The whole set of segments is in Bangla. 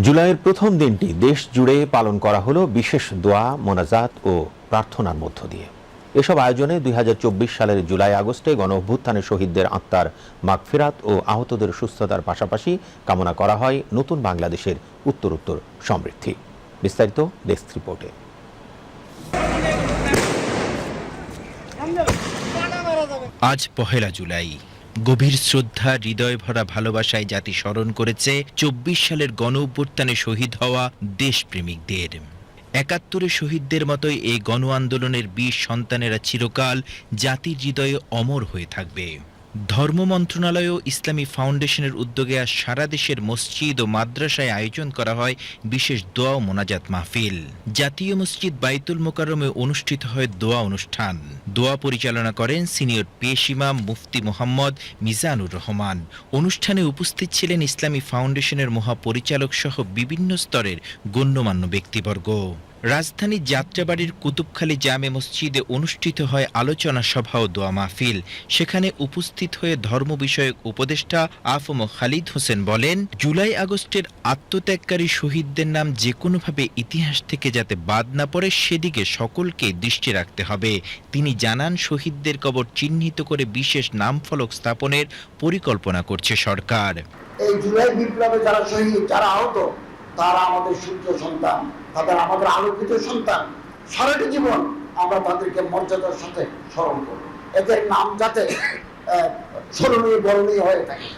জুলাইয়ের প্রথম দিনটি দেশ জুড়ে পালন করা হলো বিশেষ দোয়া, মোনাজাত ও প্রার্থনার মধ্য দিয়ে। এসব আয়োজনে ২০২৪ সালের জুলাই আগস্টে গণঅভ্যুত্থানে শহীদদের আত্মার মাগফিরাত ও আহতদের সুস্থতার পাশাপাশি কামনা করা হয় নতুন বাংলাদেশের উত্তরোত্তর সমৃদ্ধি। বিস্তারিত ডেস্ক রিপোর্টে। আজ পহেলা জুলাই। গভীর শ্রদ্ধা, হৃদয় ভরা ভালোবাসায় জাতি স্মরণ করেছে ২৪ সালের গণঅভ্যুত্থানে শহীদ হওয়া দেশপ্রেমিকদের। ৭১ শহীদদের মতোই এই গণ আন্দোলনের ২০ সন্তানেরা চিরকাল জাতির হৃদয়ে অমর হয়ে থাকবে। ধর্ম মন্ত্রণালয় ও ইসলামী ফাউন্ডেশনের উদ্যোগে আজ সারা দেশের মসজিদ ও মাদ্রাসায় আয়োজন করা হয় বিশেষ দোয়া ও মোনাজাত মাহফিল। জাতীয় মসজিদ বাইতুল মোকাররমে অনুষ্ঠিত হয় দোয়া অনুষ্ঠান। দোয়া পরিচালনা করেন সিনিয়র পেশ ইমাম মুফতি মোহাম্মদ মিজানুর রহমান। অনুষ্ঠানে উপস্থিত ছিলেন ইসলামী ফাউন্ডেশনের মহাপরিচালক সহ বিভিন্ন স্তরের গণ্যমান্য ব্যক্তিবর্গ। রাজধানীর যাত্রাবাড়ির কুতুবখালী জামে মসজিদে অনুষ্ঠিত হয় আলোচনা সভা ও দোয়া মাহফিল। সেখানে উপস্থিত হয়ে ধর্ম বিষয়ক উপদেষ্টা আফম খালিদ হোসেন বলেন, জুলাই আগস্টের আত্মত্যাগকারী শহীদদের নাম যে কোনোভাবে ইতিহাস থেকে যাতে বাদ না পড়ে সেদিকে সকলকে দৃষ্টি রাখতে হবে। তিনি জানান, শহীদদের কবর চিহ্নিত করে বিশেষ নামফলক স্থাপনের পরিকল্পনা করছে সরকার। এই জুলাই বিপ্লবে যারা শহীদ, যারা আহত, তারা আমাদের সূর্য সন্তান, তাদের আমাদের আলোকিত সন্তান। সারাটি জীবন আমরা তাদেরকে মর্যাদার সাথে স্মরণ করব, এদের নাম যাতে স্মরণীয় বরণীয় হয়ে থাকে।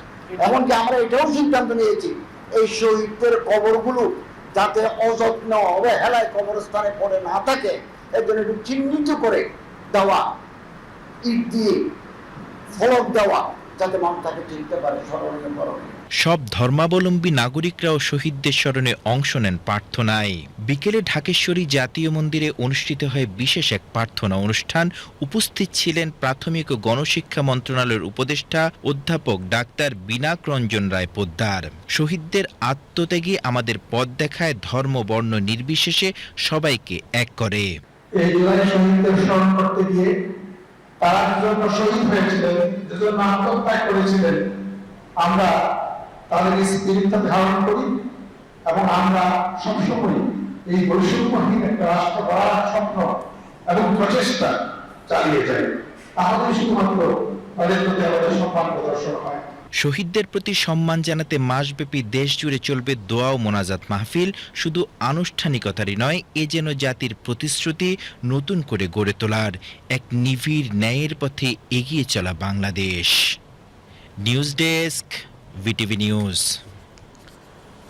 এমনকি আমরা এটাও সিদ্ধান্ত নিয়েছি, এই শহীদদের কবরগুলো যাতে অযত্ন অবহেলায় কবরস্থানে পড়ে না থাকে, এর জন্য একটু চিহ্নিত করে দেওয়া, ইট দিয়ে ফলক দেওয়া, যাতে মানুষ তাকে চিনতে পারে স্মরণীয় বরণীয়। সব ধর্মাবলম্বী নাগরিকরাও শহীদদের স্মরণে অংশ নেন প্রার্থনায়। বিকেলে ঢাকেশ্বরী জাতীয় মন্দিরে অনুষ্ঠিত হয় বিশেষ এক প্রার্থনা অনুষ্ঠান। উপস্থিত ছিলেন প্রাথমিক ও গণশিক্ষা মন্ত্রণালয়ের উপদেষ্টা অধ্যাপক ডাক্তার বিনাক রঞ্জন রায় পোদ্দার। শহীদদের আত্মত্যাগী আমাদের পথ দেখায়, ধর্ম বর্ণ নির্বিশেষে সবাইকে এক করে। এই জুলাই শহীদদের স্মরণ করতে গিয়ে তারা জন্য শহীদ হয়েছিলেন, যেজন্য আত্মত্যাগ করেছিলেন, আমরা তাদের স্পিরিটটা ধারণ করি এবং আমরা সবসময় এই বৈষম্যহীন একটা রাষ্ট্র গড়ার স্বপ্ন এবং প্রচেষ্টা চালিয়ে যাই। তাহলে শুধুমাত্র তাদের প্রতি আমাদের সম্মান প্রদর্শন হয়। শহীদদের প্রতি সম্মান জানাতে মাসব্যাপী দেশ জুড়ে চলবে দোয়া ও মোনাজাত মাহফিল। শুধু আনুষ্ঠানিকতারই নয়, এ যেন জাতির প্রতিশ্রুতি নতুন করে গড়ে তোলার এক নিবিড় ন্যায়ের পথে এগিয়ে চলা Bangladesh. News desk, VTV news.